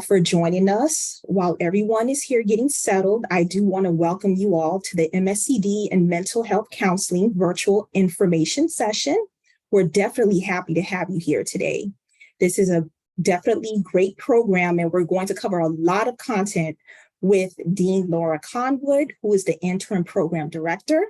For joining us. While everyone is here getting settled, I do want to welcome you all to the MSCD and Mental Health Counseling virtual information session. We're definitely happy to have you here today. This is a definitely great program, and we're going to cover a lot of content with Dean Laura Conwood, who is the interim program director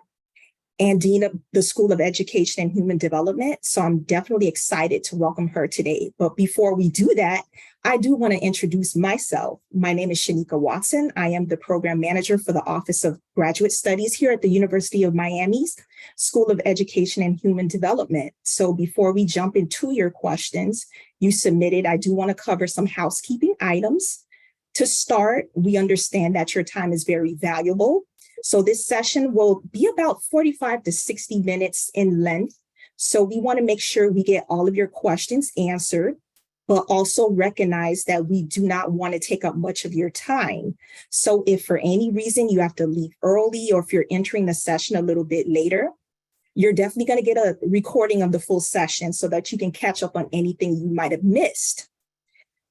and Dean of the School of Education and Human Development. So I'm definitely excited to welcome her today. But before we do that, I do want to introduce myself. My name is Shanika Watson. I am the program manager for the Office of Graduate Studies here at the University of Miami's School of Education and Human Development. So before we jump into your questions you submitted, I do want to cover some housekeeping items. To start, we understand that your time is very valuable. So this session will be about 45 to 60 minutes in length. So we want to make sure we get all of your questions answered, but also recognize that we do not want to take up much of your time. So if for any reason you have to leave early, or if you're entering the session a little bit later, you're definitely going to get a recording of the full session so that you can catch up on anything you might have missed.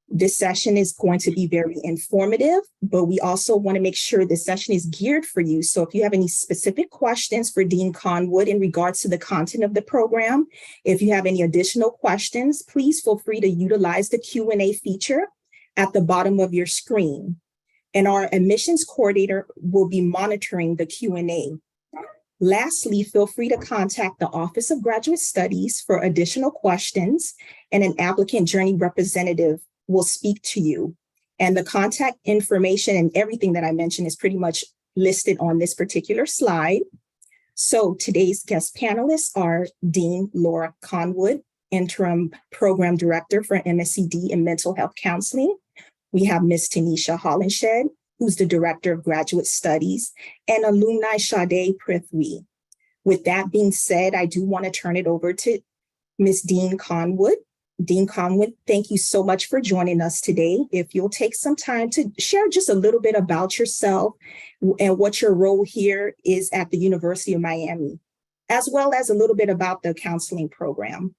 This session is going to be very informative, but we also want to make sure this session is geared for you. So if you have any specific questions for Dean Conwood in regards to the content of the program, if you have any additional questions, please feel free to utilize the Q&A feature at the bottom of your screen. And our admissions coordinator will be monitoring the Q&A. Lastly, feel free to contact the Office of Graduate Studies for additional questions, and an applicant journey representative will speak to you. And the contact information and everything that I mentioned is pretty much listed on this particular slide. So today's guest panelists are Dean Laura Conwood, Interim Program Director for MSCD in Mental Health Counseling. We have Ms. Tanisha Hollenshed, who's the Director of Graduate Studies, and Alumni Sade Prithvi. With that being said, I do want to turn it over to Ms. Dean Conwood. Dean Conwood, thank you so much for joining us today. If you'll take some time to share just a little bit about yourself and what your role here is at the University of Miami, as well as a little bit about the counseling program.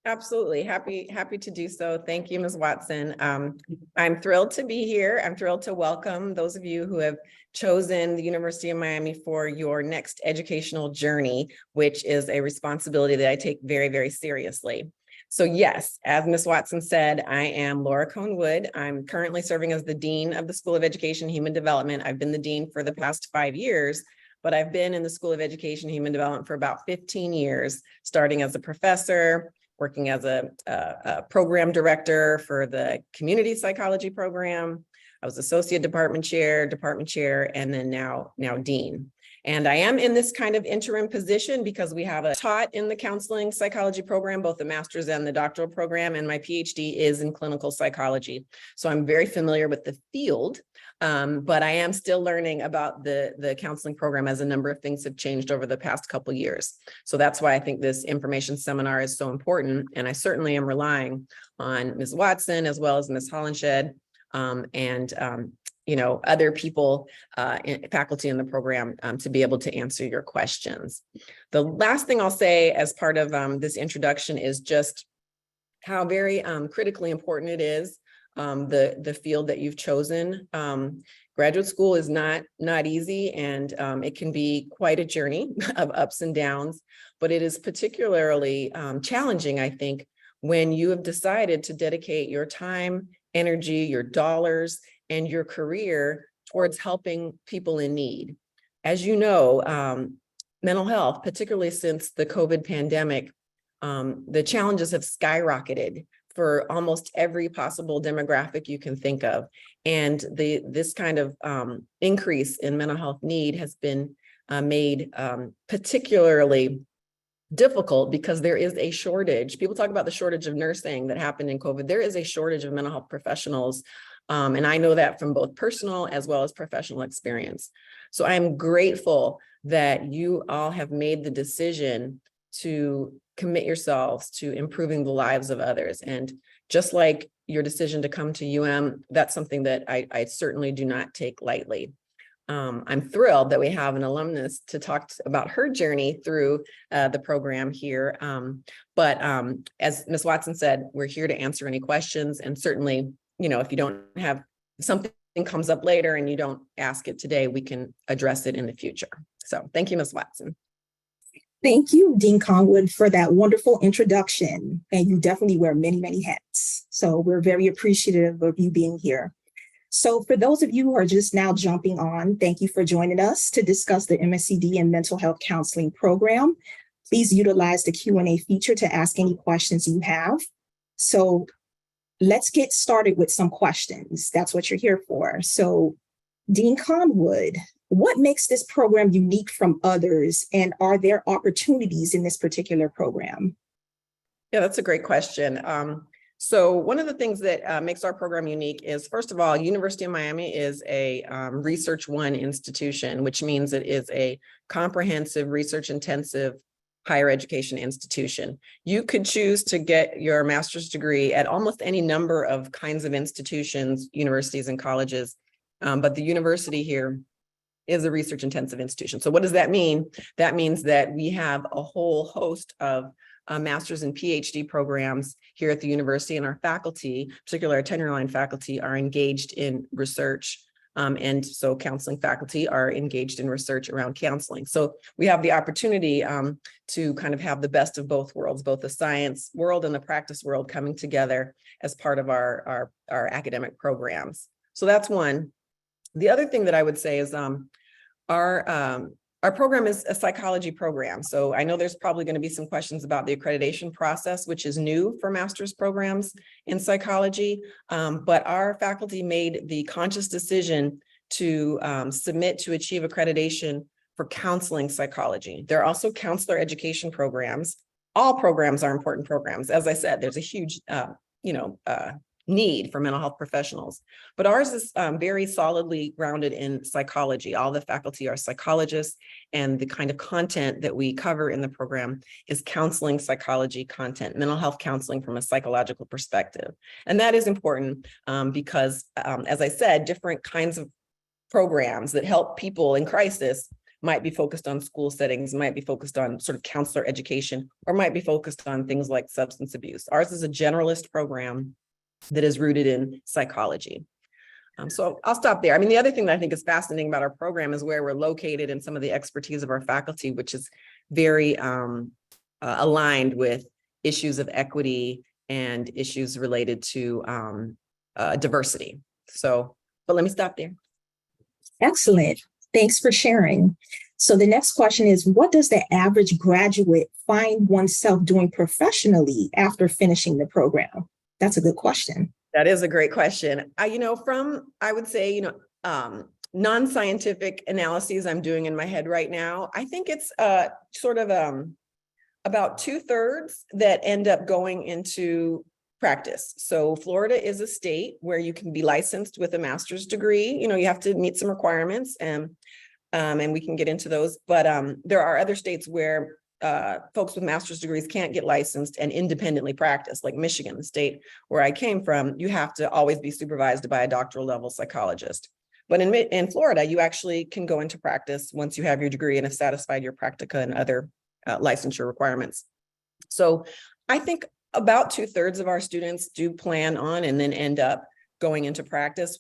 Absolutely. Happy to do so. Thank you, Ms. Watson. I'm thrilled to be here. I'm thrilled to welcome those of you who have chosen the University of Miami for your next educational journey, which is a responsibility that I take very, very seriously. So yes, as Ms. Watson said, I am Laura Conwood. I'm currently serving as the Dean of the School of Education and Human Development. I've been the Dean for the past 5 years, but I've been in the School of Education and Human Development for about 15 years, starting as a professor, working as a program director for the community psychology program. I was associate department chair, and then now Dean. And I am in this kind of interim position because we have taught in the counseling psychology program, both the master's and the doctoral program, and my PhD is in clinical psychology. So I'm very familiar with the field, but I am still learning about the counseling program, as a number of things have changed over the past couple of years. So that's why I think this information seminar is so important. And I certainly am relying on Ms. Watson as well as Ms. Hollenshed and other people, faculty in the program, to be able to answer your questions. The last thing I'll say as part of this introduction is just how very critically important it is, the field that you've chosen. Graduate school is not easy, and it can be quite a journey of ups and downs, but it is particularly challenging, I think, when you have decided to dedicate your time, energy, your dollars, and your career towards helping people in need. As you know, mental health, particularly since the COVID pandemic, the challenges have skyrocketed for almost every possible demographic you can think of. And this kind of increase in mental health need has been made particularly difficult because there is a shortage. People talk about the shortage of nursing that happened in COVID. There is a shortage of mental health professionals. And I know that from both personal as well as professional experience. So I'm grateful that you all have made the decision to commit yourselves to improving the lives of others. And just like your decision to come to UM, that's something that I certainly do not take lightly. I'm thrilled that we have an alumnus to talk about her journey through the program here. But as Ms. Watson said, we're here to answer any questions, and certainly if you don't have something comes up later and you don't ask it today, we can address it in the future. So thank you, Ms. Watson. Thank you, Dean Conwood, for that wonderful introduction. And you definitely wear many, many hats. So we're very appreciative of you being here. So for those of you who are just now jumping on, thank you for joining us to discuss the MSCD and Mental Health Counseling Program. Please utilize the Q&A feature to ask any questions you have. So let's get started with some questions. That's what you're here for. So Dean Conwood, what makes this program unique from others, and are there opportunities in this particular program? Yeah, that's a great question. So one of the things that makes our program unique is, first of all, University of Miami is a Research One institution, which means it is a comprehensive, research-intensive higher education institution. You could choose to get your master's degree at almost any number of kinds of institutions, universities, and colleges, but the university here is a research-intensive institution. So what does that mean? That means that we have a whole host of master's and PhD programs here at the university, and our faculty, particularly our tenure-line faculty, are engaged in research. And so counseling faculty are engaged in research around counseling. So we have the opportunity to kind of have the best of both worlds, both the science world and the practice world coming together as part of our academic programs. So that's one. The other thing that I would say is our program is a psychology program. So I know there's probably going to be some questions about the accreditation process, which is new for master's programs in psychology. But our faculty made the conscious decision to submit to achieve accreditation for counseling psychology. There are also counselor education programs. All programs are important programs. As I said, there's a huge, need for mental health professionals, but ours is very solidly grounded in psychology. All the faculty are psychologists, and the kind of content that we cover in the program is counseling psychology content, mental health counseling from a psychological perspective. And that is important because, as I said, different kinds of programs that help people in crisis might be focused on school settings, might be focused on sort of counselor education, or might be focused on things like substance abuse. Ours is a generalist program that is rooted in psychology. So I'll stop there. I mean, the other thing that I think is fascinating about our program is where we're located and some of the expertise of our faculty, which is very aligned with issues of equity and issues related to diversity. So, but let me stop there. Excellent. Thanks for sharing. So the next question is, what does the average graduate find oneself doing professionally after finishing the program? That's a good question. That is a great question. I would say, non-scientific analyses I'm doing in my head right now, I think it's sort of about 2/3 that end up going into practice. So Florida is a state where you can be licensed with a master's degree. You have to meet some requirements, and we can get into those. But there are other states where folks with master's degrees can't get licensed and independently practice, like Michigan, the state where I came from. You have to always be supervised by a doctoral level psychologist. But in Florida, you actually can go into practice once you have your degree and have satisfied your practica and other licensure requirements. So I think about 2/3 of our students do plan on and then end up going into practice.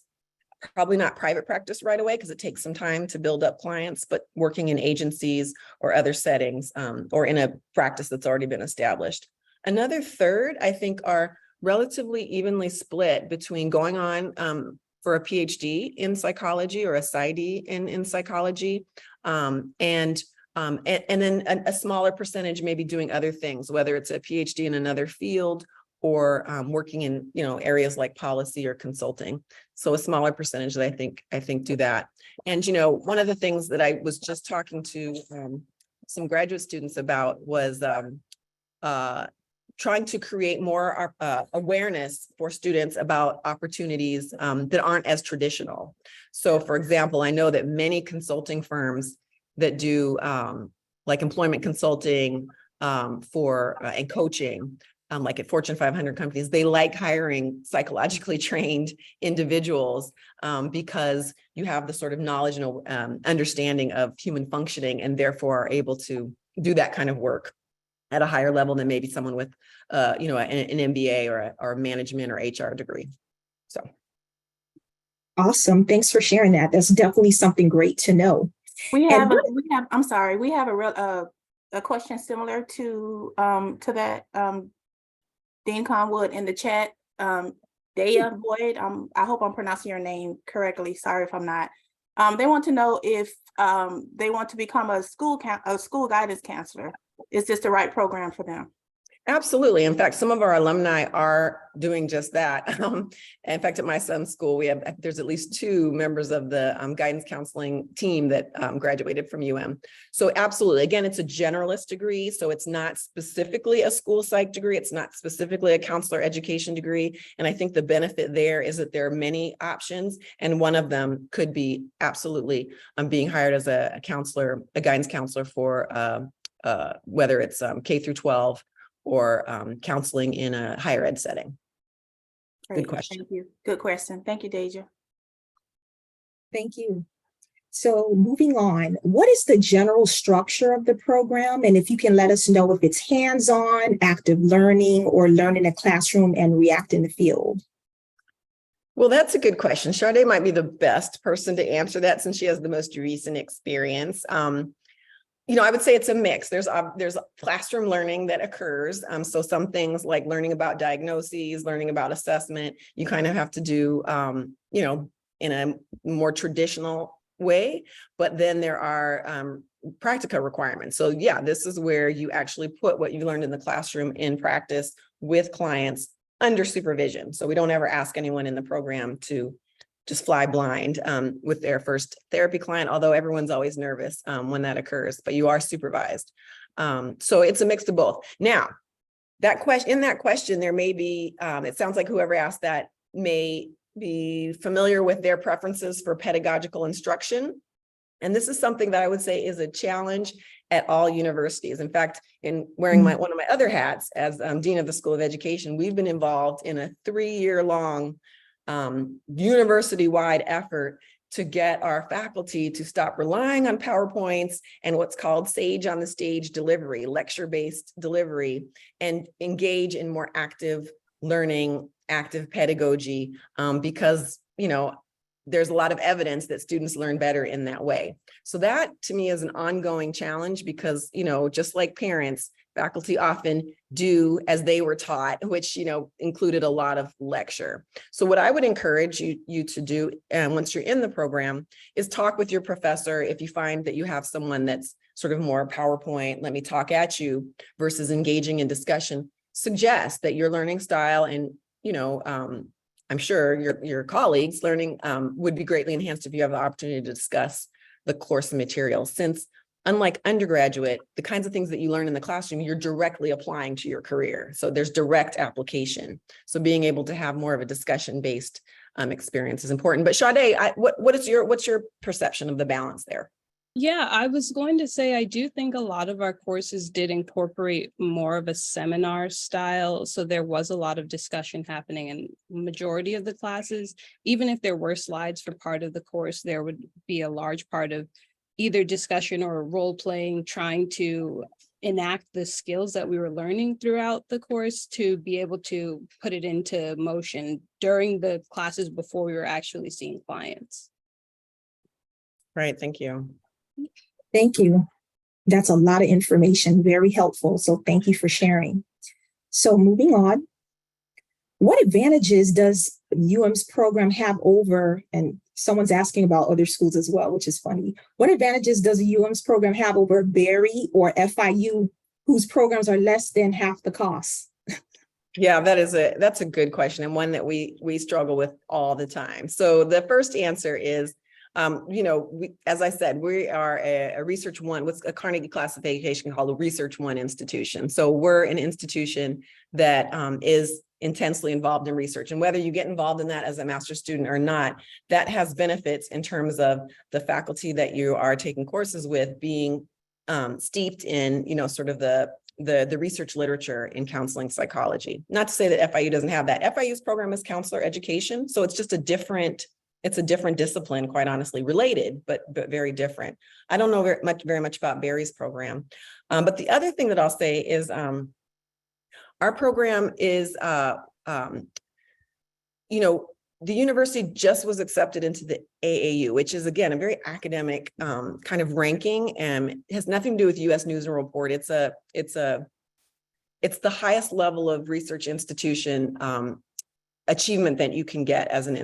Probably not private practice right away because it takes some time to build up clients, but working in agencies or other settings or in a practice that's already been established. Another 1/3, I think, are relatively evenly split between going on for a PhD in psychology or a PsyD in psychology, and then a smaller percentage maybe doing other things, whether it's a PhD in another field or working in areas like policy or consulting. So a smaller percentage that I think do that. And one of the things that I was just talking to some graduate students about was trying to create more awareness for students about opportunities that aren't as traditional. So for example, I know that many consulting firms that do like employment consulting and coaching, like at Fortune 500 companies, they like hiring psychologically trained individuals because you have the sort of knowledge and understanding of human functioning, and therefore are able to do that kind of work at a higher level than maybe someone with, an MBA or a management or HR degree. So. Awesome. Thanks for sharing that. That's definitely something great to know. I'm sorry, we have a question similar to that, Dean Conwood in the chat. Daya Boyd, I hope I'm pronouncing your name correctly. Sorry if I'm not. They want to know if they want to become a school guidance counselor. Is this the right program for them? Absolutely. In fact, some of our alumni are doing just that. In fact, at my son's school, there's at least 2 members of the guidance counseling team that graduated from UM. So absolutely. Again, it's a generalist degree. So it's not specifically a school psych degree. It's not specifically a counselor education degree. And I think the benefit there is that there are many options. And one of them could be absolutely being hired as a counselor, a guidance counselor for whether it's K through 12 or counseling in a higher ed setting. Great. Good question. Thank you. Good question. Thank you, Deja. Thank you. So moving on, what is the general structure of the program? And if you can let us know if it's hands-on, active learning, or learn in a classroom and react in the field. Well, that's a good question. Sade might be the best person to answer that since she has the most recent experience. I would say it's a mix. There's classroom learning that occurs. So some things like learning about diagnoses, learning about assessment, you kind of have to do, in a more traditional way. But then there are practical requirements. So yeah, this is where you actually put what you learned in the classroom in practice with clients under supervision. So we don't ever ask anyone in the program to just fly blind with their first therapy client, although everyone's always nervous when that occurs, but you are supervised. So it's a mix of both. Now, in that question, there may be, it sounds like whoever asked that may be familiar with their preferences for pedagogical instruction. And this is something that I would say is a challenge at all universities. In fact, in wearing one of my other hats as Dean of the School of Education, we've been involved in a 3-year-long university-wide effort to get our faculty to stop relying on PowerPoints and what's called Sage on the Stage delivery, lecture-based delivery, and engage in more active learning, active pedagogy, because, there's a lot of evidence that students learn better in that way. So that to me is an ongoing challenge because, just like parents, faculty often do as they were taught, which, included a lot of lecture. So what I would encourage you to do, once you're in the program, is talk with your professor. If you find that you have someone that's sort of more PowerPoint, let me talk at you, versus engaging in discussion, suggest that your learning style and, I'm sure your colleagues' learning would be greatly enhanced if you have the opportunity to discuss the course material, since unlike undergraduate, the kinds of things that you learn in the classroom, you're directly applying to your career. So there's direct application. So being able to have more of a discussion-based experience is important. But Sade, what's your perception of the balance there? Yeah, I was going to say, I do think a lot of our courses did incorporate more of a seminar style. So there was a lot of discussion happening in majority of the classes. Even if there were slides for part of the course, there would be a large part of either discussion or role playing, trying to enact the skills that we were learning throughout the course to be able to put it into motion during the classes before we were actually seeing clients. Right, thank you. Thank you. That's a lot of information, very helpful. So thank you for sharing. So moving on, what advantages does UM's program have over, and someone's asking about other schools as well, which is funny. What advantages does UM's program have over Berry or FIU, whose programs are less than half the cost? Yeah, that's a good question, and one that we struggle with all the time. So the first answer is, as I said, we are a Research 1, what's a Carnegie classification called a Research 1 institution. So we're an institution that is intensely involved in research. And whether you get involved in that as a master's student or not, that has benefits in terms of the faculty that you are taking courses with being steeped in, sort of the research literature in counseling psychology. Not to say that FIU doesn't have that. FIU's program is counselor education. So it's just a different discipline, quite honestly, related, but very different. I don't know very much about Barry's program. But the other thing that I'll say is our program is, the university just was accepted into the AAU, which is, again, a very academic kind of ranking, and has nothing to do with U.S. News and World Report. It's the highest level of research institution achievement that you can get as an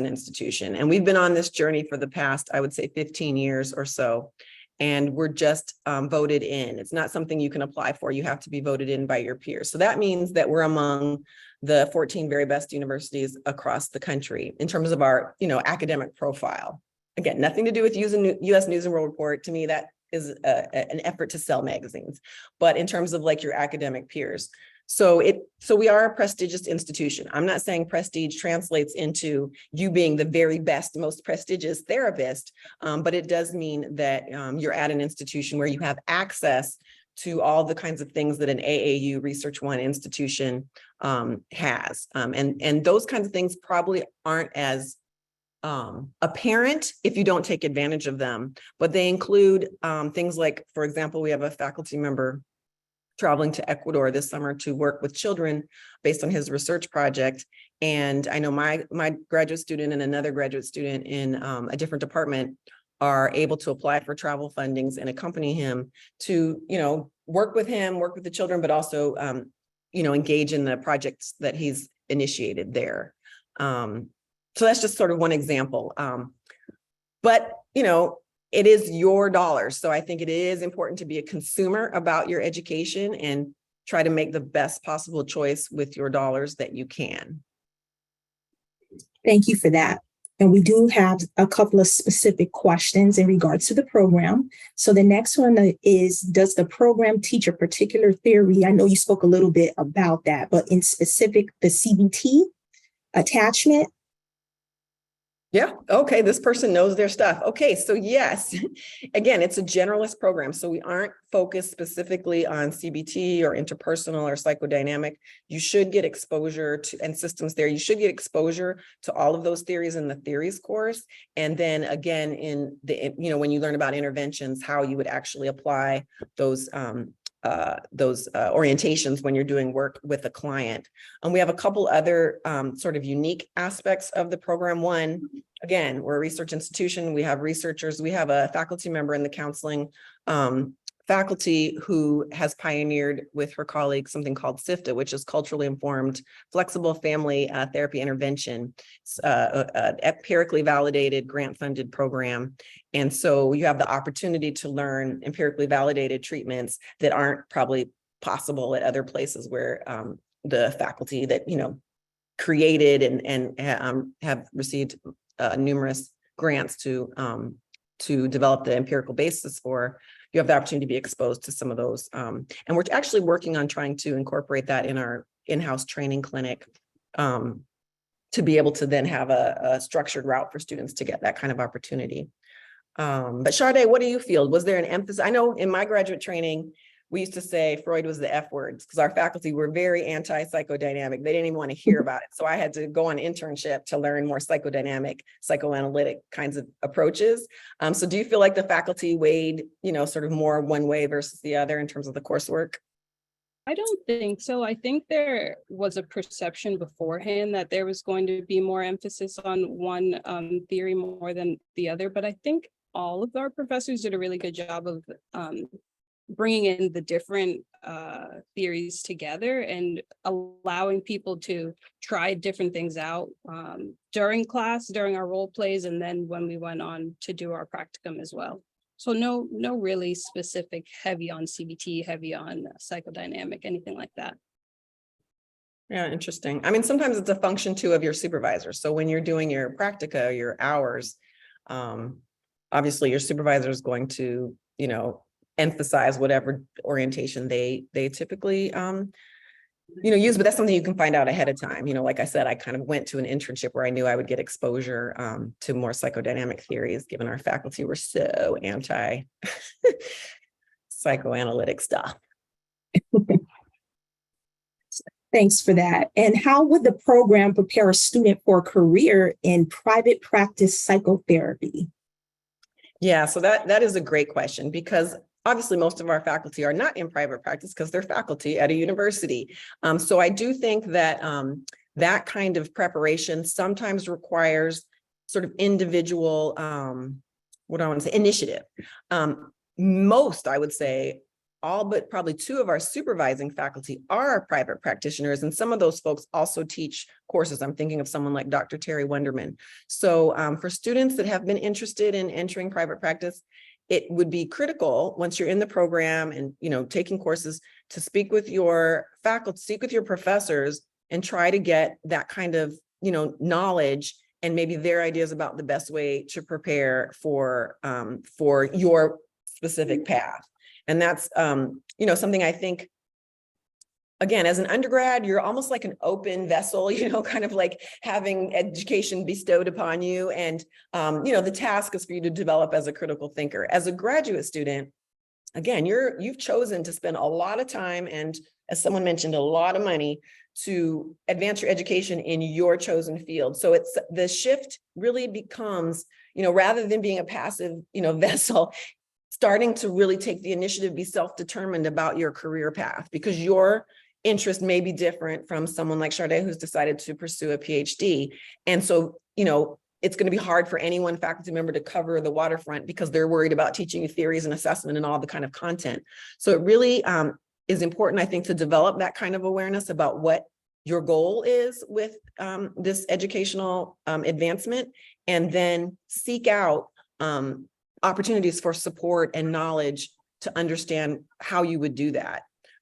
institution. And we've been on this journey for the past, I would say, 15 years or so. And we're just voted in. It's not something you can apply for. You have to be voted in by your peers. So that means that we're among the 14 very best universities across the country in terms of our, academic profile. Again, nothing to do with using U.S. News and World Report. To me, that is an effort to sell magazines, but in terms of like your academic peers. So we are a prestigious institution. I'm not saying prestige translates into you being the very best, most prestigious therapist, but it does mean that you're at an institution where you have access to all the kinds of things that an AAU Research One institution has. And those kinds of things probably aren't as apparent if you don't take advantage of them, but they include things like, for example, we have a faculty member traveling to Ecuador this summer to work with children based on his research project. And I know my graduate student and another graduate student in a different department are able to apply for travel fundings and accompany him to, work with him, work with the children, but also, engage in the projects that he's initiated there. So that's just sort of one example. But, it is your dollars. So I think it is important to be a consumer about your education and try to make the best possible choice with your dollars that you can. Thank you for that. And we do have a couple of specific questions in regards to the program. So the next one is, does the program teach a particular theory? I know you spoke a little bit about that, but in specific, the CBT attachment. Yeah. Okay. This person knows their stuff. Okay. So yes, again, it's a generalist program. So we aren't focused specifically on CBT or interpersonal or psychodynamic. You should get exposure to, and systems there. You should get exposure to all of those theories in the theories course. And then again, in the, when you learn about interventions, how you would actually apply those orientations when you're doing work with a client. And we have a couple other sort of unique aspects of the program. One, again, we're a research institution. We have researchers. We have a faculty member in the counseling faculty who has pioneered with her colleagues something called CIFTA, which is culturally informed, flexible family therapy intervention. It's an empirically validated, grant-funded program. And so you have the opportunity to learn empirically validated treatments that aren't probably possible at other places where the faculty that, created and have received numerous grants to develop the empirical basis for, you have the opportunity to be exposed to some of those. And we're actually working on trying to incorporate that in our in-house training clinic to be able to then have a structured route for students to get that kind of opportunity. But Sade, what do you feel? Was there an emphasis? I know in my graduate training, we used to say Freud was the F words because our faculty were very anti-psychodynamic. They didn't even want to hear about it. So I had to go on internship to learn more psychodynamic, psychoanalytic kinds of approaches. So do you feel like the faculty weighed, sort of more one way versus the other in terms of the coursework? I don't think so. I think there was a perception beforehand that there was going to be more emphasis on one theory more than the other, but I think all of our professors did a really good job of bringing in the different theories together and allowing people to try different things out during class, during our role plays, and then when we went on to do our practicum as well. So no really specific heavy on CBT, heavy on psychodynamic, anything like that. Yeah, interesting. I mean, sometimes it's a function too of your supervisor. So when you're doing your practica, your hours, obviously your supervisor is going to, emphasize whatever orientation they typically use, but that's something you can find out ahead of time. Like I said, I kind of went to an internship where I knew I would get exposure to more psychodynamic theories, given our faculty were so anti psychoanalytic stuff. Thanks for that. And how would the program prepare a student for a career in private practice psychotherapy? Yeah, so that is a great question, because obviously most of our faculty are not in private practice because they're faculty at a university. So I do think that that kind of preparation sometimes requires sort of individual, what do I want to say, initiative. Most, I would say, all but probably 2 of our supervising faculty are private practitioners, and some of those folks also teach courses. I'm thinking of someone like Dr. Terry Wenderman. So for students that have been interested in entering private practice, it would be critical once you're in the program and, you know, taking courses, to speak with your faculty, speak with your professors, and try to get that kind of, you know, knowledge and maybe their ideas about the best way to prepare for your specific path. And that's, you know, something I think, again, as an undergrad, you're almost like an open vessel, you know, kind of like having education bestowed upon you. And, you know, the task is for you to develop as a critical thinker. As a graduate student, again, you've chosen to spend a lot of time and, as someone mentioned, a lot of money to advance your education in your chosen field. So it's, the shift really becomes, you know, rather than being a passive, you know, vessel, starting to really take the initiative, be self-determined about your career path, because your interest may be different from someone like Sade, who's decided to pursue a PhD. And so, you know, it's going to be hard for any one faculty member to cover the waterfront because they're worried about teaching you theories and assessment and all the kind of content. So it really is important, I think, to develop that kind of awareness about what your goal is with this educational advancement, and then seek out opportunities for support and knowledge to understand how you would do that.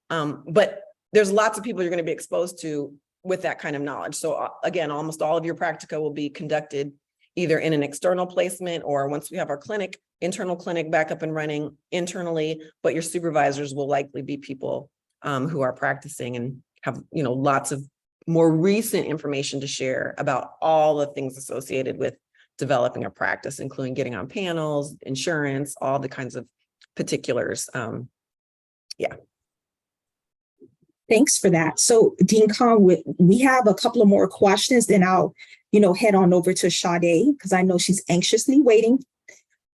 But there's lots of people you're going to be exposed to with that kind of knowledge. So again, almost all of your practica will be conducted either in an external placement, or once we have our clinic, internal clinic back up and running internally, but your supervisors will likely be people who are practicing and have, you know, lots of more recent information to share about all the things associated with developing a practice, including getting on panels, insurance, all the kinds of particulars. Yeah. Thanks for that. So Dean Kahn, we have a couple of more questions, then I'll, you know, head on over to Sade, because I know she's anxiously waiting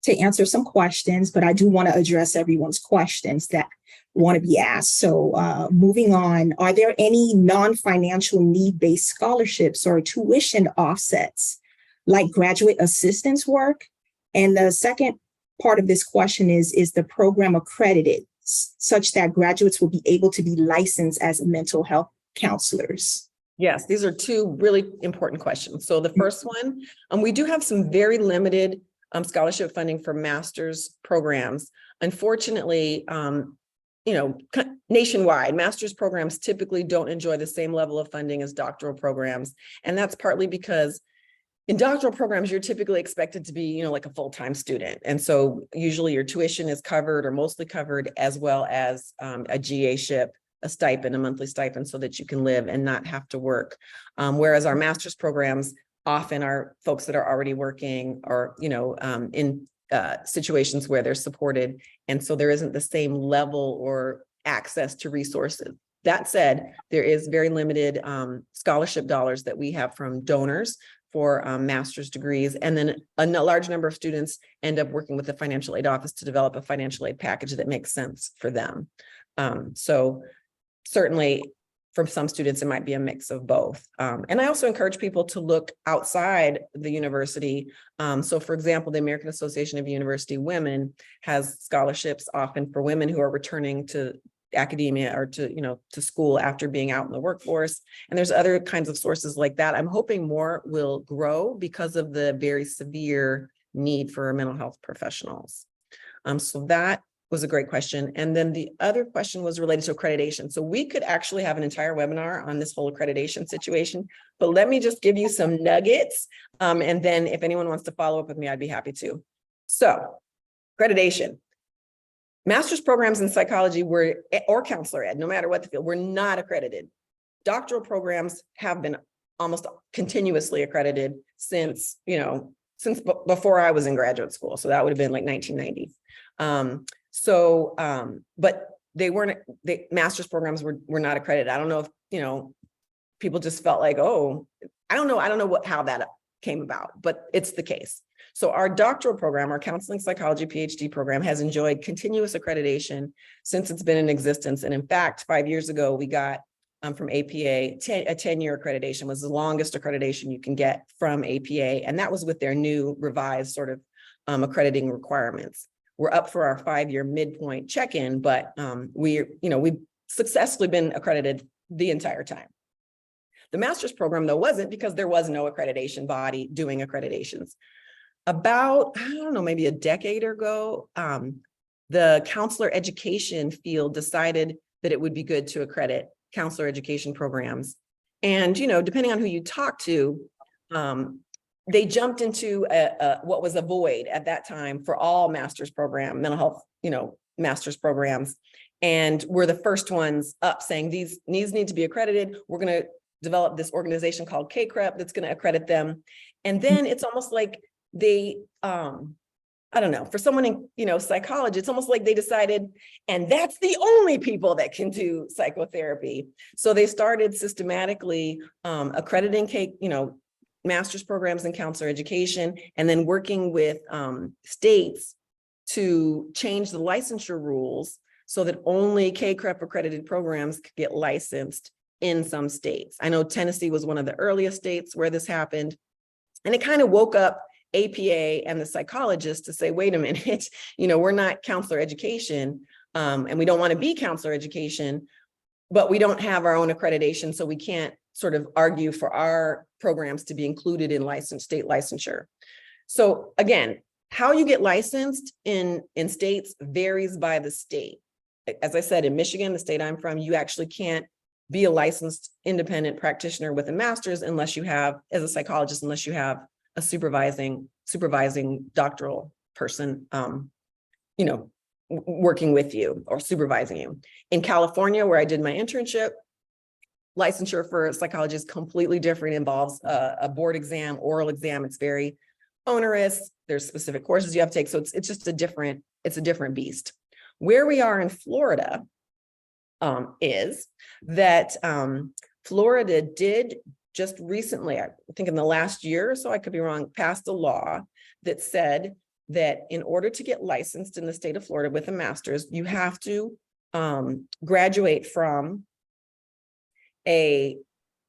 to answer some questions, but I do want to address everyone's questions that want to be asked. So moving on, are there any non-financial need-based scholarships or tuition offsets like graduate assistance work? And the second part of this question is the program accredited such that graduates will be able to be licensed as mental health counselors? Yes, these are 2 really important questions. So the first one, we do have some very limited scholarship funding for master's programs. Unfortunately, you know, nationwide, master's programs typically don't enjoy the same level of funding as doctoral programs. And that's partly because in doctoral programs, you're typically expected to be, you know, like a full-time student. And so usually your tuition is covered or mostly covered, as well as a GA-ship, a stipend, a monthly stipend, so that you can live and not have to work. Whereas our master's programs often are folks that are already working, or, you know, in situations where they're supported. And so there isn't the same level or access to resources. That said, there is very limited scholarship dollars that we have from donors for master's degrees. And then a large number of students end up working with the financial aid office to develop a financial aid package that makes sense for them. So certainly for some students, it might be a mix of both. And I also encourage people to look outside the university. So for example, the American Association of University Women has scholarships often for women who are returning to academia or to, you know, to school after being out in the workforce. And there's other kinds of sources like that. I'm hoping more will grow because of the very severe need for mental health professionals. So that was a great question. And then the other question was related to accreditation. So we could actually have an entire webinar on this whole accreditation situation, but let me just give you some nuggets. And then if anyone wants to follow up with me, I'd be happy to. So accreditation. Master's programs in psychology were, or counselor ed, no matter what the field, were not accredited. Doctoral programs have been almost continuously accredited since, you know, since before I was in graduate school. So that would have been like 1990. But they weren't, master's programs were not accredited. I don't know if, you know, people just felt like, oh, I don't know how that came about, but it's the case. So our doctoral program, our counseling psychology PhD program, has enjoyed continuous accreditation since it's been in existence. And in fact, 5 years ago, we got from APA. A 10-year accreditation was the longest accreditation you can get from APA. And that was with their new revised sort of accrediting requirements. We're up for our 5-year midpoint check-in, but we've successfully been accredited the entire time. The master's program, though, wasn't, because there was no accreditation body doing accreditations. About, I don't know, maybe a decade ago, the counselor education field decided that it would be good to accredit counselor education programs. And, depending on who you talk to, they jumped into what was a void at that time for all master's program, mental health, master's programs. And we're the first ones up saying these need to be accredited. We're going to develop this organization called KCREP that's going to accredit them. And then it's almost like they, I don't know, for someone in, psychology, it's almost like they decided, and that's the only people that can do psychotherapy. So they started systematically accrediting, master's programs in counselor education, and then working with states to change the licensure rules so that only KCREP accredited programs could get licensed in some states. I know Tennessee was one of the earliest states where this happened, and it kind of woke up APA and the psychologists to say, wait a minute, we're not counselor education, and we don't want to be counselor education, but we don't have our own accreditation, so we can't sort of argue for our programs to be included in state licensure. So again, how you get licensed in states varies by the state. As I said, in Michigan, the state I'm from, you actually can't be a licensed independent practitioner with a master's unless you have, as a psychologist, unless you have a supervising doctoral person, working with you or supervising you. In California, where I did my internship, licensure for psychology is completely different. It involves a board exam, oral exam. It's very onerous. There's specific courses you have to take. So it's just a different beast. Where we are in Florida is that Florida did just recently, I think in the last year or so, I could be wrong, passed a law that said that in order to get licensed in the state of Florida with a master's, you have to graduate from a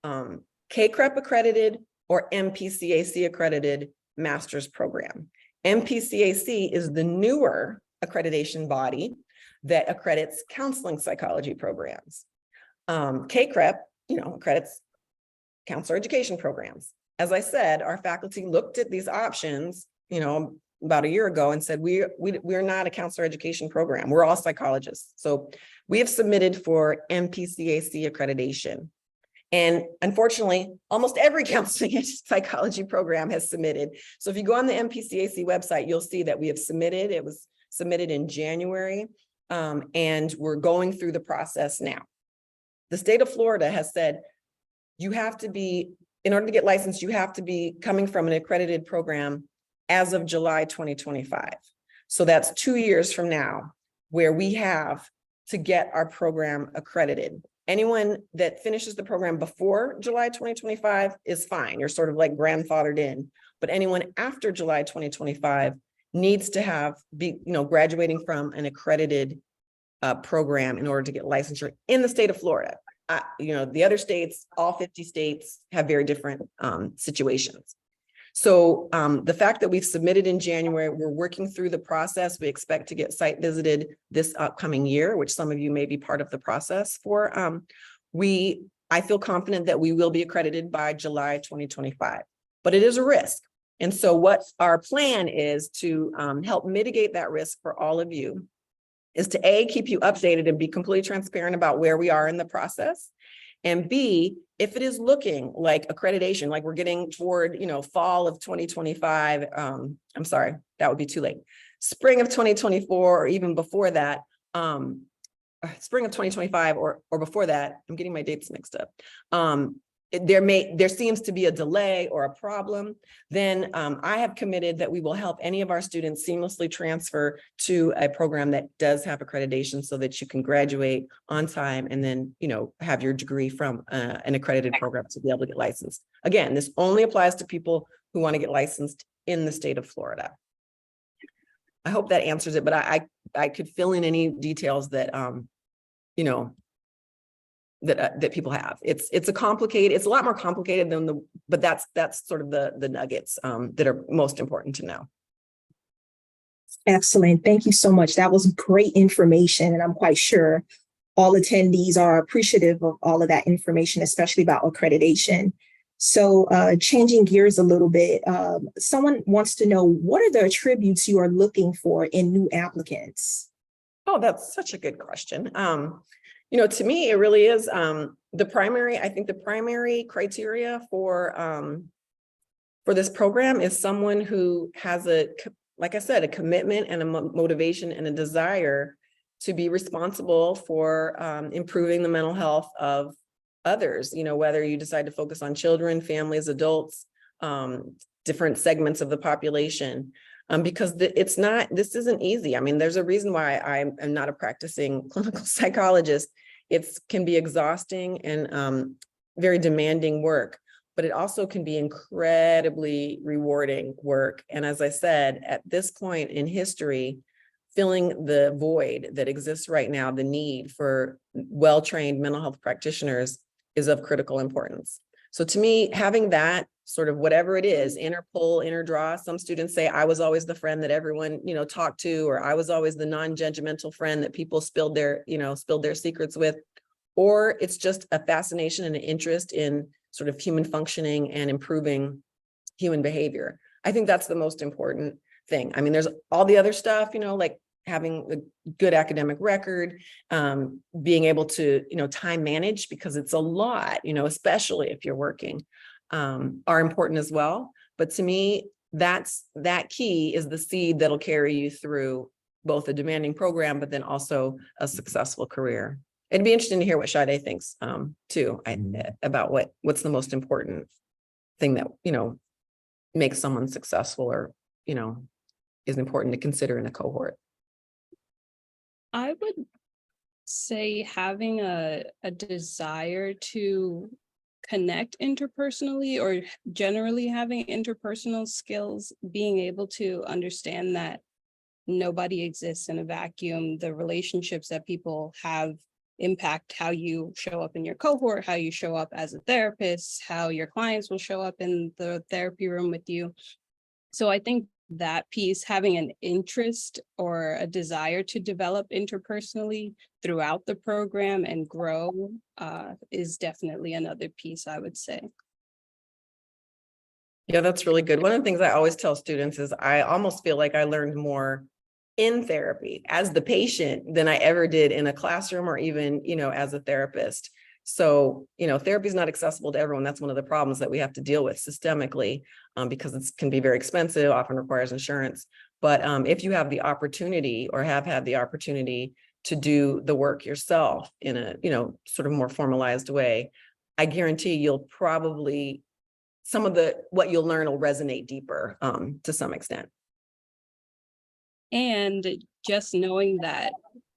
KCREP accredited or MPCAC accredited master's program. MPCAC is the newer accreditation body that accredits counseling psychology programs. KCREP, accredits counselor education programs. As I said, our faculty looked at these options, about a year ago and said, we're not a counselor education program. We're all psychologists. So we have submitted for MPCAC accreditation. And unfortunately, almost every counseling psychology program has submitted. So if you go on the MPCAC website, you'll see that we have submitted. It was submitted in January, and we're going through the process now. The state of Florida has said, you have to be, in order to get licensed, you have to be coming from an accredited program as of July 2025. So that's 2 years from now, where we have to get our program accredited. Anyone that finishes the program before July 2025 is fine. You're sort of like grandfathered in. But anyone after July 2025 needs to be graduating from an accredited program in order to get licensure in the state of Florida. The other states, all 50 states, have very different situations. So the fact that we've submitted in January, we're working through the process. We expect to get site visited this upcoming year, which some of you may be part of the process for. I feel confident that we will be accredited by July 2025, but it is a risk. And so what our plan is to help mitigate that risk for all of you is to A, keep you updated and be completely transparent about where we are in the process. And B, if it is looking like accreditation, like we're getting toward, fall of 2025, I'm sorry, that would be too late. Spring of 2024, or even before that, spring of 2025 or before that, I'm getting my dates mixed up. There seems to be a delay or a problem, then I have committed that we will help any of our students seamlessly transfer to a program that does have accreditation so that you can graduate on time and then, have your degree from an accredited program to be able to get licensed. Again, this only applies to people who want to get licensed in the state of Florida. I hope that answers it, but I could fill in any details that, that people have. It's a lot more complicated than but that's sort of the nuggets that are most important to know. Excellent. Thank you so much. That was great information. And I'm quite sure all attendees are appreciative of all of that information, especially about accreditation. So changing gears a little bit, someone wants to know, what are the attributes you are looking for in new applicants? Oh, that's such a good question. To me, it really is I think the primary criteria for this program is someone who has like I said, a commitment and a motivation and a desire to be responsible for improving the mental health of others, whether you decide to focus on children, families, adults, different segments of the population, because this isn't easy. I mean, there's a reason why I am not a practicing clinical psychologist. It can be exhausting and very demanding work, but it also can be incredibly rewarding work. And as I said, at this point in history, filling the void that exists right now, the need for well-trained mental health practitioners is of critical importance. So to me, having that sort of whatever it is, inner pull, inner draw, some students say, I was always the friend that everyone, talked to, or I was always the non-judgmental friend that people spilled their secrets with, or it's just a fascination and an interest in sort of human functioning and improving human behavior. I think that's the most important thing. I mean, there's all the other stuff, like having a good academic record, being able to, time manage, because it's a lot, especially if you're working, are important as well. But to me, that key is the seed that'll carry you through both a demanding program, but then also a successful career. It'd be interesting to hear what Sade thinks too, about what's the most important thing that, makes someone successful or, is important to consider in a cohort. I would say having a desire to connect interpersonally, or generally having interpersonal skills, being able to understand that nobody exists in a vacuum. The relationships that people have impact how you show up in your cohort, how you show up as a therapist, how your clients will show up in the therapy room with you. So I think that piece, having an interest or a desire to develop interpersonally throughout the program and grow, is definitely another piece, I would say. Yeah, that's really good. One of the things I always tell students is I almost feel like I learned more in therapy as the patient than I ever did in a classroom or even, as a therapist. So, therapy is not accessible to everyone. That's one of the problems that we have to deal with systemically, because it can be very expensive, often requires insurance. But if you have the opportunity or have had the opportunity to do the work yourself in a, sort of more formalized way, I guarantee you'll probably, what you'll learn will resonate deeper to some extent. And just knowing that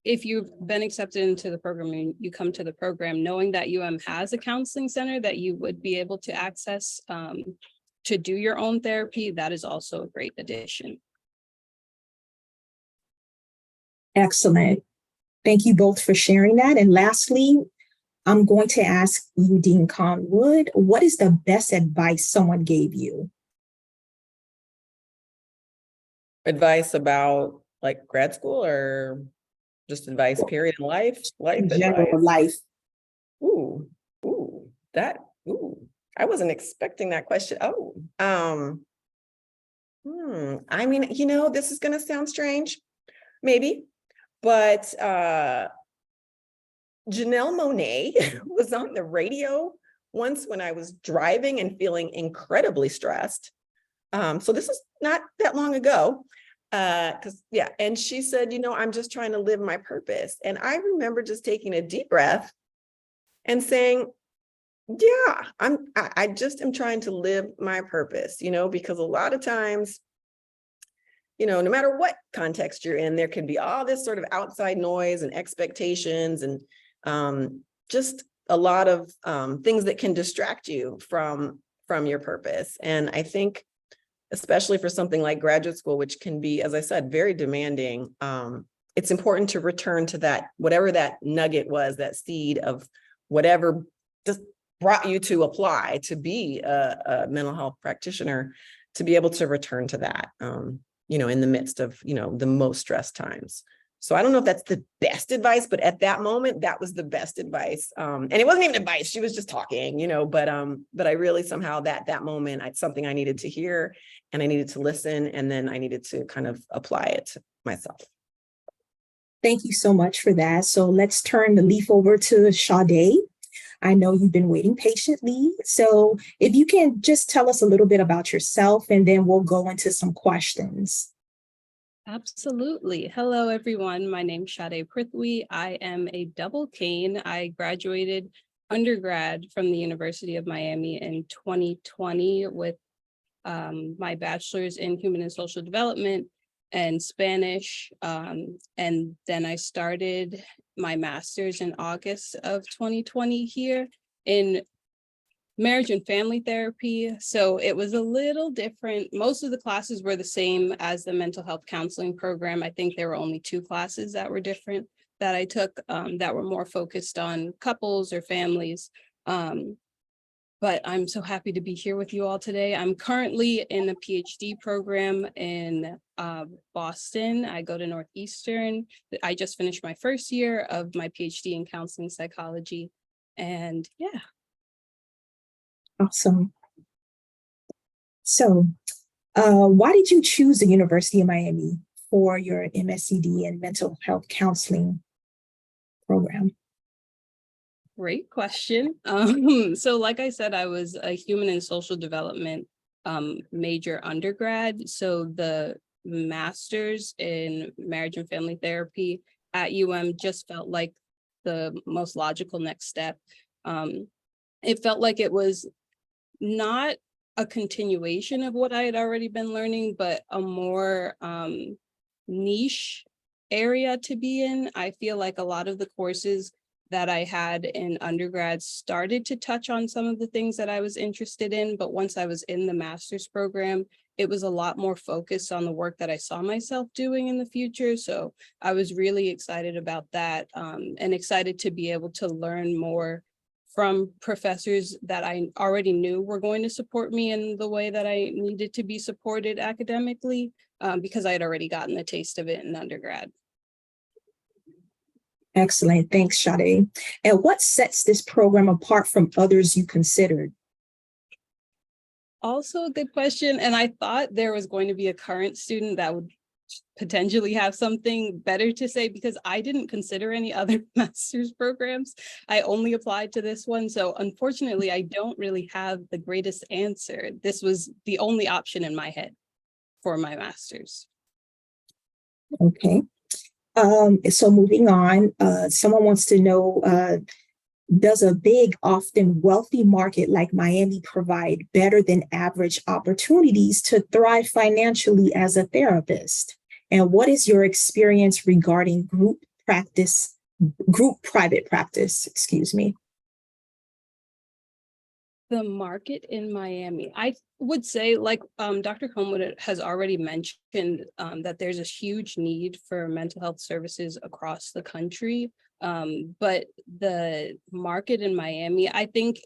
if you've been accepted into the program and you come to the program, knowing that UM has a counseling center that you would be able to access to do your own therapy, that is also a great addition. Excellent. Thank you both for sharing that. And lastly, I'm going to ask you, Dean Conwood, what is the best advice someone gave you? Advice about like grad school or just advice period in life? General Advice. life. I wasn't expecting that question. I mean, this is going to sound strange, maybe, but Janelle Monáe was on the radio once when I was driving and feeling incredibly stressed. So this is not that long ago. And she said, I'm just trying to live my purpose. And I remember just taking a deep breath and saying, yeah, I just am trying to live my purpose, because a lot of times, no matter what context you're in, there can be all this sort of outside noise and expectations and just a lot of things that can distract you from your purpose. And I think, especially for something like graduate school, which can be, as I said, very demanding, it's important to return to that, whatever that nugget was, that seed of whatever just brought you to apply to be a mental health practitioner, to be able to return to that, in the midst of, the most stressed times. So I don't know if that's the best advice, but at that moment, that was the best advice. And it wasn't even advice. She was just talking, but I really somehow that moment, it's something I needed to hear, and I needed to listen, and then I needed to kind of apply it to myself. Thank you so much for that. So let's turn the leaf over to Sade. I know you've been waiting patiently. So if you can just tell us a little bit about yourself, and then we'll go into some questions. Absolutely. Hello, everyone. My name's Sade Prithvi. I am a double cane. I graduated undergrad from the University of Miami in 2020 with my bachelor's in human and social development and Spanish. And then I started my master's in August of 2020 here in marriage and family therapy. So it was a little different. Most of the classes were the same as the mental health counseling program. I think there were only 2 classes that were different that I took that were more focused on couples or families. But I'm so happy to be here with you all today. I'm currently in a PhD program in Boston. I go to Northeastern. I just finished my first year of my PhD in counseling psychology. And yeah. Awesome. So why did you choose the University of Miami for your MSCD and mental health counseling program? Great question. So like I said, I was a human and social development major undergrad. So the master's in marriage and family therapy at just felt like the most logical next step. It felt like it was not a continuation of what I had already been learning, but a more niche area to be in. I feel like a lot of the courses that I had in undergrad started to touch on some of the things that I was interested in, but once I was in the master's program, it was a lot more focused on the work that I saw myself doing in the future. So I was really excited about that, and excited to be able to learn more from professors that I already knew were going to support me in the way that I needed to be supported academically, because I had already gotten a taste of it in undergrad. Excellent. Thanks, Sade. And what sets this program apart from others you considered? Also a good question. And I thought there was going to be a current student that would potentially have something better to say, because I didn't consider any other master's programs. I only applied to this one. So unfortunately, I don't really have the greatest answer. This was the only option in my head for my master's. Okay. So moving on, someone wants to know, does a big, often wealthy market like Miami provide better than average opportunities to thrive financially as a therapist? And what is your experience regarding group private practice, excuse me? The market in Miami, I would say, like Dr. Coleman has already mentioned, that there's a huge need for mental health services across the country. But the market in Miami, I think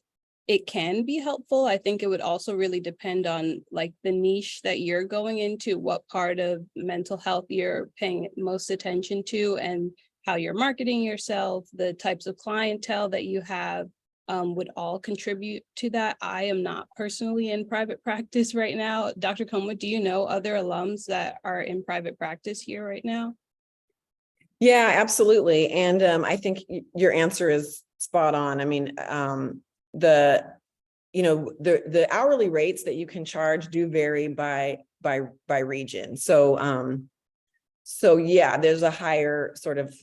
it can be helpful. I think it would also really depend on like the niche that you're going into, what part of mental health you're paying most attention to, and how you're marketing yourself, the types of clientele that you have. Would all contribute to that. I am not personally in private practice right now. Dr. Coleman, do you know other alums that are in private practice here right now? Yeah, absolutely. And I think your answer is spot on. I mean, the hourly rates that you can charge do vary by region. So yeah, there's a higher sort of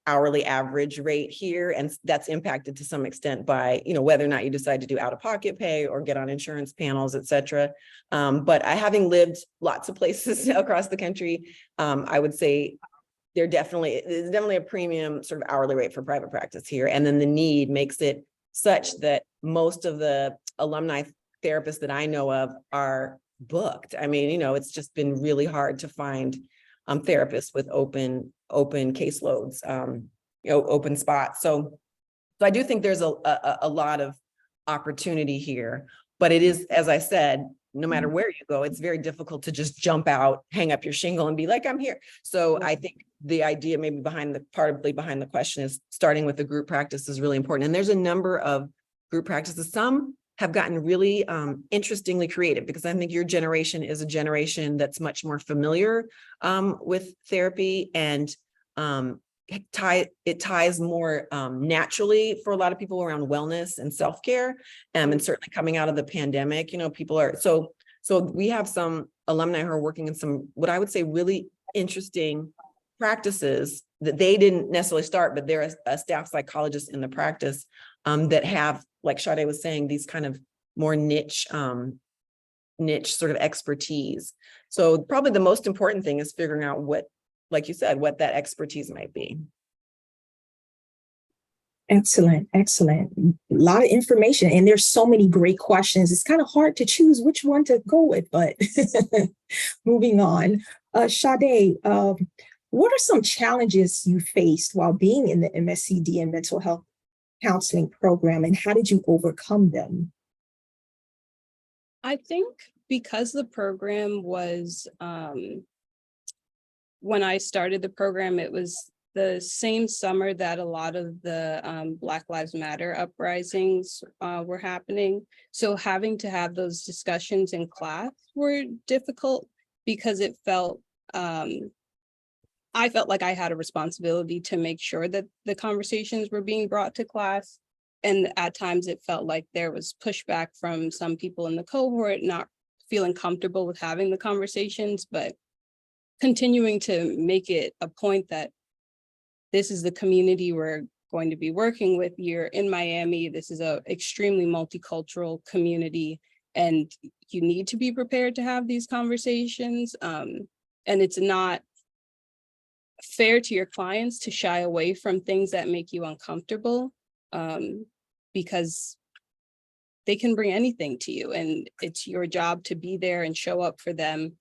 hourly average rate here, and that's impacted to some extent by whether or not you decide to do out-of-pocket pay or get on insurance panels, etc. But having lived lots of places across the country, I would say there's definitely a premium sort of hourly rate for private practice here, and then the need makes it such that most of the alumni therapists that I know of are booked. I mean, it's just been really hard to find therapists with open caseloads, open spots. So So I do think there's a lot of opportunity here, but it is, as I said, no matter where you go, it's very difficult to just jump out, hang up your shingle and be like, I'm here. So I think the idea maybe partly behind the question is starting with the group practice is really important. And there's a number of group practices. Some have gotten really interestingly creative, because I think your generation is a generation that's much more familiar with therapy, and it ties more naturally for a lot of people around wellness and self-care. And certainly coming out of the pandemic, people are, so we have some alumni who are working in some, what I would say, really interesting practices that they didn't necessarily start, but they're a staff psychologist in the practice that have, like Sade was saying, these kind of more niche sort of expertise. So probably the most important thing is figuring out what, like you said, what that expertise might be. Excellent, excellent. A lot of information, and there's so many great questions. It's kind of hard to choose which one to go with, but moving on. Sade, what are some challenges you faced while being in the MSCD and mental health counseling program, and how did you overcome them? I think because the program was, when I started the program, it was the same summer that a lot of the Black Lives Matter uprisings were happening. So having to have those discussions in class were difficult, because it felt, I felt like I had a responsibility to make sure that the conversations were being brought to class. And at times it felt like there was pushback from some people in the cohort, not feeling comfortable with having the conversations, but continuing to make it a point that this is the community we're going to be working with. You're in Miami. This is an extremely multicultural community, and you need to be prepared to have these conversations. And it's not fair to your clients to shy away from things that make you uncomfortable, because they can bring anything to you, and it's your job to be there and show up for them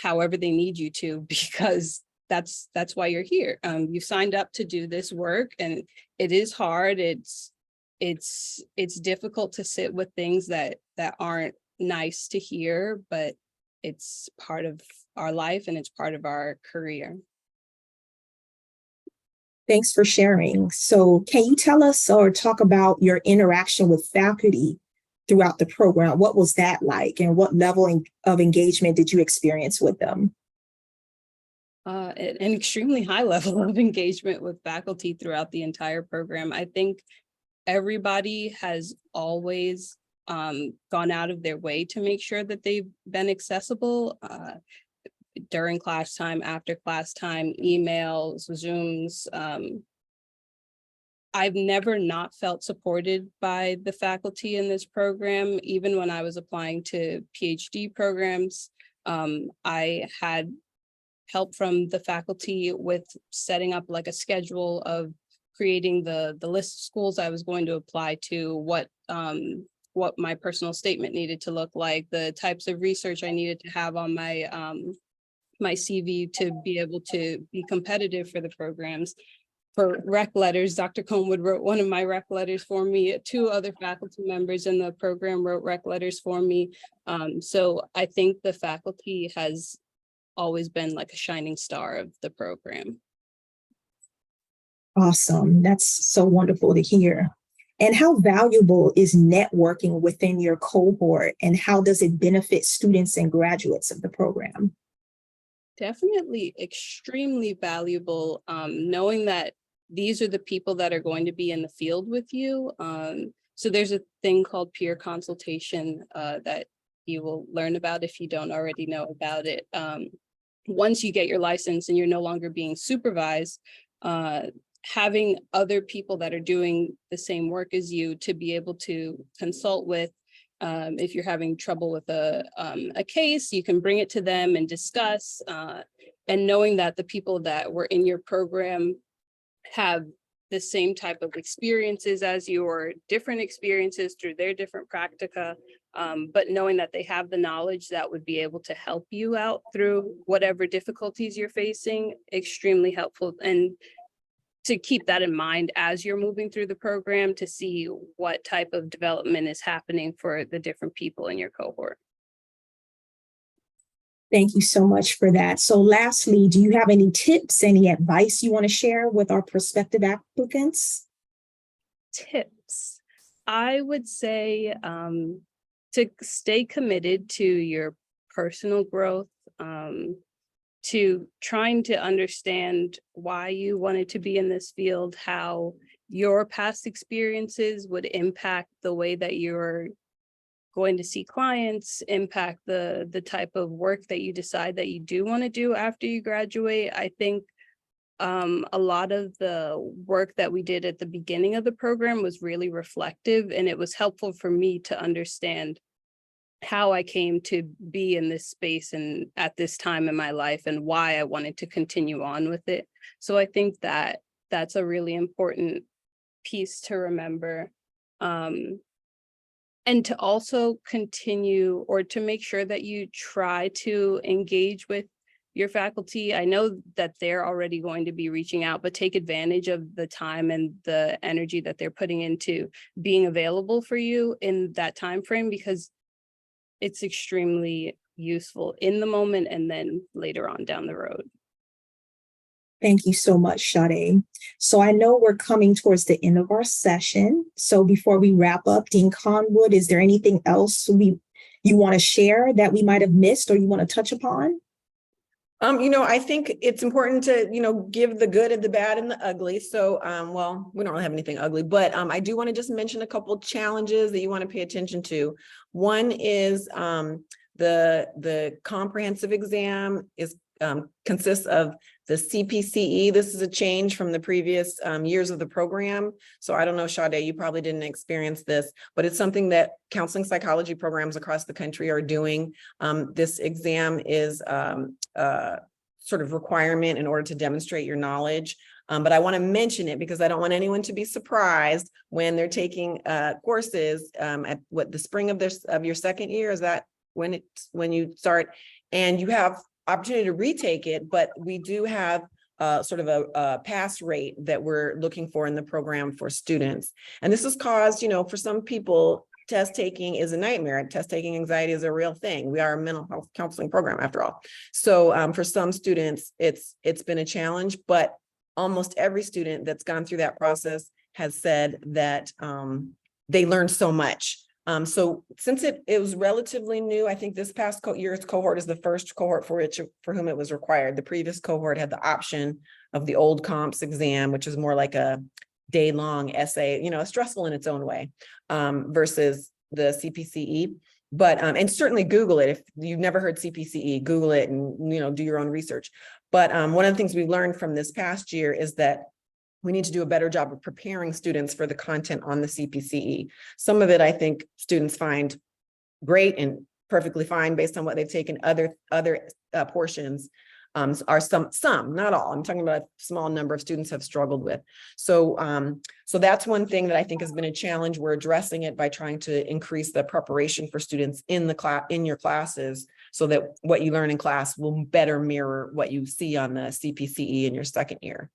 however they need you to, because that's why you're here. You signed up to do this work, and it is hard. It's difficult to sit with things that aren't nice to hear, but it's part of our life and it's part of our career. Thanks for sharing. So can you tell us or talk about your interaction with faculty throughout the program? What was that like, and what level of engagement did you experience with them? An extremely high level of engagement with faculty throughout the entire program. I think everybody has always gone out of their way to make sure that they've been accessible during class time, after class time, emails, Zooms. I've never not felt supported by the faculty in this program. Even when I was applying to PhD programs, I had help from the faculty with setting up like a schedule of creating the list of schools I was going to apply to, what my personal statement needed to look like, the types of research I needed to have on my my CV to be able to be competitive for the programs. For rec letters, Dr. Conewood wrote one of my rec letters for me. 2 other faculty members in the program wrote rec letters for me. So I think the faculty has always been like a shining star of the program. Awesome. That's so wonderful to hear. And how valuable is networking within your cohort, and how does it benefit students and graduates of the program? Definitely extremely valuable, knowing that these are the people that are going to be in the field with you. So there's a thing called peer consultation that you will learn about if you don't already know about it. Once you get your license and you're no longer being supervised, having other people that are doing the same work as you to be able to consult with. If you're having trouble with a case, you can bring it to them and discuss, and knowing that the people that were in your program have the same type of experiences as you, or different experiences through their different practica, but knowing that they have the knowledge that would be able to help you out through whatever difficulties you're facing, extremely helpful. And to keep that in mind as you're moving through the program to see what type of development is happening for the different people in your cohort. Thank you so much for that. So lastly, do you have any tips, any advice you want to share with our prospective applicants? Tips. I would say to stay committed to your personal growth, to trying to understand why you wanted to be in this field, how your past experiences would impact the way that you're going to see clients, impact the type of work that you decide that you do want to do after you graduate. I think a lot of the work that we did at the beginning of the program was really reflective, and it was helpful for me to understand how I came to be in this space and at this time in my life and why I wanted to continue on with it. So I think that that's a really important piece to remember. And to also continue, or to make sure that you try to engage with your faculty. I know that they're already going to be reaching out, but take advantage of the time and the energy that they're putting into being available for you in that time frame, because it's extremely useful in the moment and then later on down the road. Thank you so much, Sade. So I know we're coming towards the end of our session. So before we wrap up, Dean Conwood, is there anything else you want to share that we might have missed or you want to touch upon? I think it's important to, give the good and the bad and the ugly. So, well, we don't really have anything ugly, but I do want to just mention a couple challenges that you want to pay attention to. One is the comprehensive exam consists of the CPCE. This is a change from the previous years of the program. So I don't know, Sade, you probably didn't experience this, but it's something that counseling psychology programs across the country are doing. This exam is sort of requirement in order to demonstrate your knowledge. But I want to mention it because I don't want anyone to be surprised when they're taking courses at the spring of your second year. Is that when you start, and you have opportunity to retake it, but we do have sort of a pass rate that we're looking for in the program for students. And this is caused, for some people, test taking is a nightmare. Test taking anxiety is a real thing. We are a mental health counseling program after all. So for some students, it's been a challenge, but almost every student that's gone through that process has said that they learned so much. So since it was relatively new, I think this past year's cohort is the first cohort for whom it was required. The previous cohort had the option of the old comps exam, which is more like a day-long essay, stressful in its own way, versus the CPCE. But and certainly Google it if you've never heard CPCE. Google it and do your own research. But one of the things we learned from this past year is that we need to do a better job of preparing students for the content on the CPCE. Some of it, I think, students find great and perfectly fine based on what they've taken. Other portions are some, not all. I'm talking about a small number of students have struggled with. So that's one thing that I think has been a challenge. We're addressing it by trying to increase the preparation for students in your classes, so that what you learn in class will better mirror what you see on the CPCE in your second year.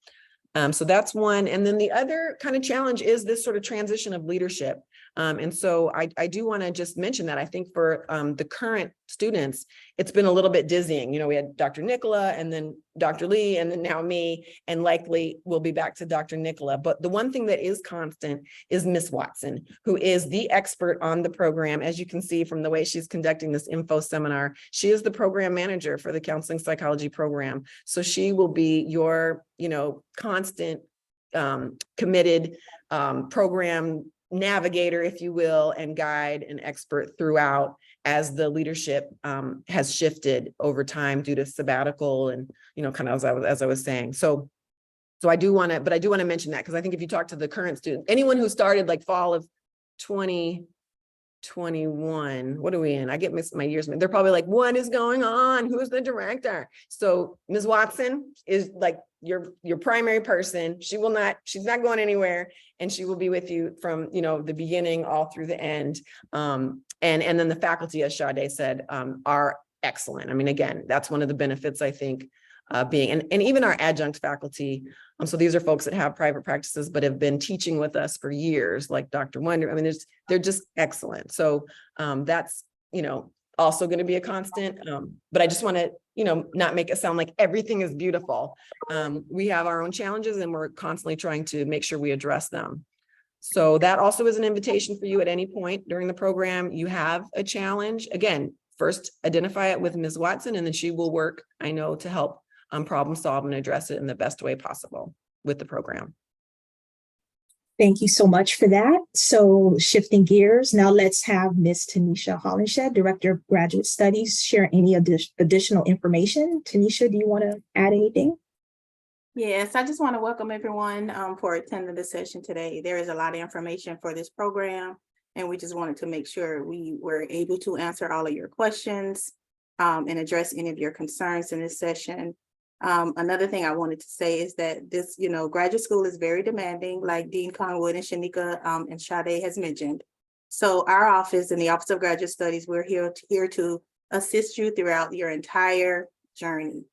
So that's one. And then the other kind of challenge is this sort of transition of leadership. And so I do want to just mention that I think for the current students, it's been a little bit dizzying. We had Dr. Nicola and then Dr. Lee and then now me, and likely we'll be back to Dr. Nicola. But the one thing that is constant is Miss Watson, who is the expert on the program. As you can see from the way she's conducting this info seminar, she is the program manager for the counseling psychology program. So she will be your, constant, committed program navigator, if you will, and guide and expert throughout as the leadership has shifted over time due to sabbatical and, kind of as I was saying. So I do want to mention that because I think if you talk to the current student, anyone who started like fall of 2021, what are we in? I get my years. They're probably like, what is going on? Who's the director? So Ms. Watson is like your primary person. She's not going anywhere, and she will be with you from, the beginning all through the end. And then the faculty, as Sade said, are excellent. I mean, again, that's one of the benefits I think being, and even our adjunct faculty. So these are folks that have private practices, but have been teaching with us for years, like Dr. Wonder. I mean, they're just excellent. So that's, also going to be a constant. But I just want to, not make it sound like everything is beautiful. We have our own challenges and we're constantly trying to make sure we address them. So that also is an invitation for you at any point during the program. You have a challenge. Again, first identify it with Ms. Watson, and then she will work, I know, to help problem solve and address it in the best way possible with the program. Thank you so much for that. So shifting gears, now let's have Ms. Tanisha Hollenshed, Director of Graduate Studies, share any additional information. Tanisha, do you want to add anything? Yes, I just want to welcome everyone for attending the session today. There is a lot of information for this program, and we just wanted to make sure we were able to answer all of your questions and address any of your concerns in this session. Another thing I wanted to say is that this, graduate school is very demanding, like Dean Conwood and Shanika and Sade has mentioned. So our office in the Office of Graduate Studies, we're here to assist you throughout your entire journey.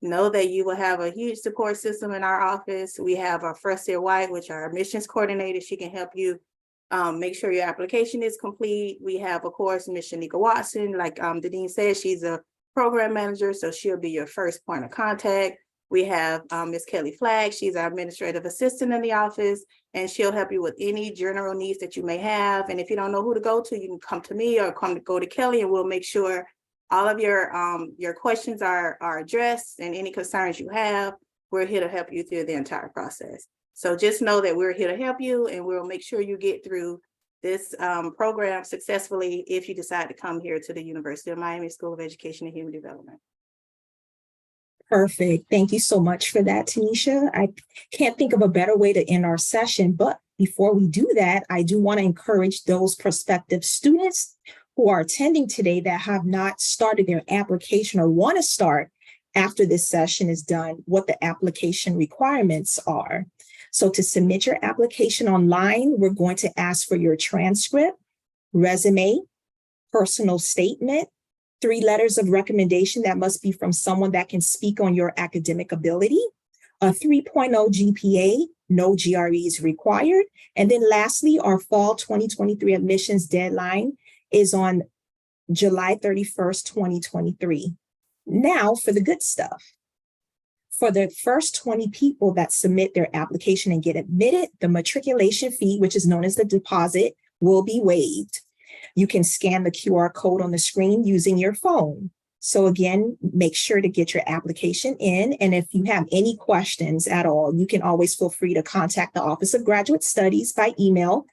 Know that you will have a huge support system in our office. We have our Fressia White, which are our admissions coordinator. She can help you make sure your application is complete. We have, of course, Ms. Shanika Watson, like the dean said, she's a program manager, so she'll be your first point of contact. We have Ms. Kelly Flagg, she's our administrative assistant in the office, and she'll help you with any general needs that you may have. And if you don't know who to go to, you can come to me or go to Kelly, and we'll make sure all of your questions are addressed, and any concerns you have, we're here to help you through the entire process. So just know that we're here to help you, and we'll make sure you get through this program successfully if you decide to come here to the University of Miami School of Education and Human Development. Perfect. Thank you so much for that, Tanisha. I can't think of a better way to end our session, but before we do that, I do want to encourage those prospective students who are attending today that have not started their application or want to start after this session is done, what the application requirements are. So to submit your application online, we're going to ask for your transcript, resume, personal statement, 3 letters of recommendation that must be from someone that can speak on your academic ability, a 3.0 GPA, no GREs required. And then lastly, our fall 2023 admissions deadline is on July 31st, 2023. Now for the good stuff. For the first 20 people that submit their application and get admitted, the matriculation fee, which is known as the deposit, will be waived. You can scan the QR code on the screen using your phone. So again, make sure to get your application in. And if you have any questions at all, you can always feel free to contact the Office of Graduate Studies by email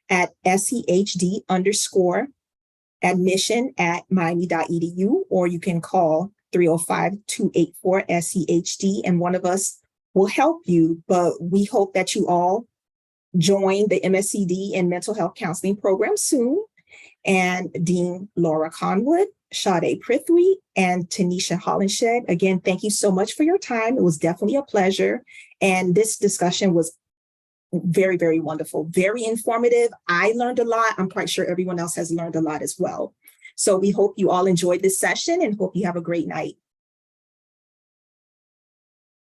at sehd_admission@miami.edu, or you can call 305-284-SEHD, and one of us will help you. But we hope that you all join the MSCD and mental health counseling program soon. And Dean Laura Conwood, Sade Prithvi, and Tanisha Hollenshed, again, thank you so much for your time. It was definitely a pleasure. And this discussion was very, very wonderful, very informative. I learned a lot. I'm quite sure everyone else has learned a lot as well. So we hope you all enjoyed this session and hope you have a great night.